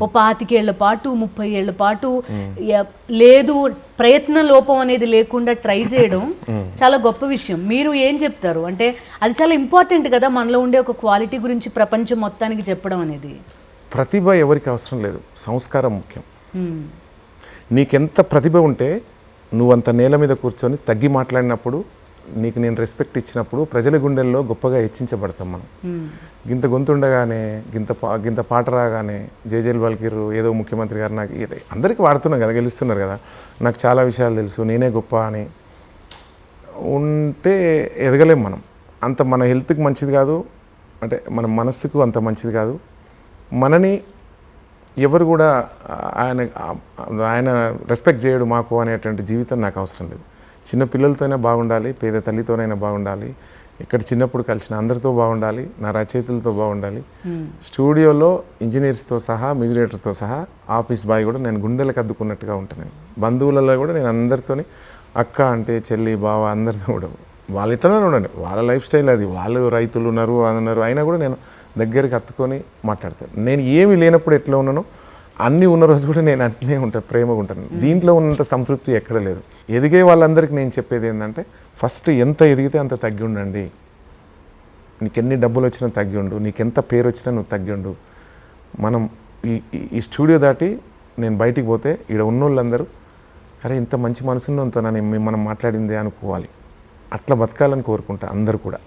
ఓ 25 ఏళ్ల పాటు 30 ఏళ్ల పాటు లేదు ప్రయత్న లోపం అనేది లేకుండా ట్రై చేయడం చాలా గొప్ప విషయం. మీరు ఏం చెప్తారు? అంటే అది చాలా ఇంపార్టెంట్ కదా, మనలో ఉండే ఒక క్వాలిటీ గురించి ప్రపంచం మొత్తానికి చెప్పడం అనేది. ప్రతిభ ఎవరికి అవసరం లేదు, సంస్కారం ముఖ్యం. నీకెంత ప్రతిభ ఉంటే నువ్వంత నేల మీద కూర్చొని తగ్గి మాట్లాడినప్పుడు, నీకు నేను రెస్పెక్ట్ ఇచ్చినప్పుడు ప్రజల గుండెల్లో గొప్పగా హెచ్చించబడతాం మనం. గింత గొంతుండగానే గింత పాట రాగానే జేజేలు పలికిర్రు ఏదో ముఖ్యమంత్రి గారు నాకు అందరికీ వాడుతున్నాం కదా, గెలుస్తున్నారు కదా, నాకు చాలా విషయాలు తెలుసు, నేనే గొప్ప అని ఉంటే ఎదగలేం మనం. అంత మన హెల్త్కి మంచిది కాదు, అంటే మన మనస్సుకు అంత మంచిది కాదు. మనని ఎవరు కూడా ఆయన రెస్పెక్ట్ చేయడు మాకు అనేటువంటి జీవితం నాకు అవసరం లేదు. చిన్న పిల్లలతోనే బాగుండాలి, పేద తల్లితోనైనా బాగుండాలి, ఇక్కడ చిన్నప్పుడు కలిసిన అందరితో బాగుండాలి, నా రచయితలతో బాగుండాలి. స్టూడియోలో ఇంజనీర్స్తో సహా, మ్యూజిక్ సహా, ఆఫీస్ బాయ్ కూడా నేను గుండెలకు అద్దుకున్నట్టుగా ఉంటాను. బంధువులలో కూడా నేను అందరితోని అక్క అంటే చెల్లి బావ అందరితో కూడా వాళ్ళ ఇట్లనే ఉండండి, వాళ్ళ లైఫ్ స్టైల్ అది, వాళ్ళు రైతులు ఉన్నారు అన్నారు, అయినా కూడా నేను దగ్గరికి హత్తుకొని మాట్లాడతాను. నేను ఏమి లేనప్పుడు ఎట్లా ఉన్నానో అన్నీ ఉన్న రోజు కూడా నేను అట్లనే ఉంటాను, ప్రేమగా ఉంటాను. దీంట్లో ఉన్నంత సంతృప్తి ఎక్కడ లేదు. ఎదిగే వాళ్ళందరికీ నేను చెప్పేది ఏంటంటే, ఫస్ట్ ఎంత ఎదిగితే అంత తగ్గి ఉండండి. నీకెన్ని డబ్బులు వచ్చినా తగ్గి ఉండు, నీకెంత పేరు వచ్చినా నువ్వు తగ్గి ఉండు. మనం ఈ స్టూడియో దాటి నేను బయటికి పోతే ఇక్కడ ఉన్నోళ్ళందరూ అరే ఇంత మంచి మనసున్నంతో మనం మాట్లాడిందే అనుకోవాలి. అట్లా బతకాలని కోరుకుంటా అందరూ కూడా.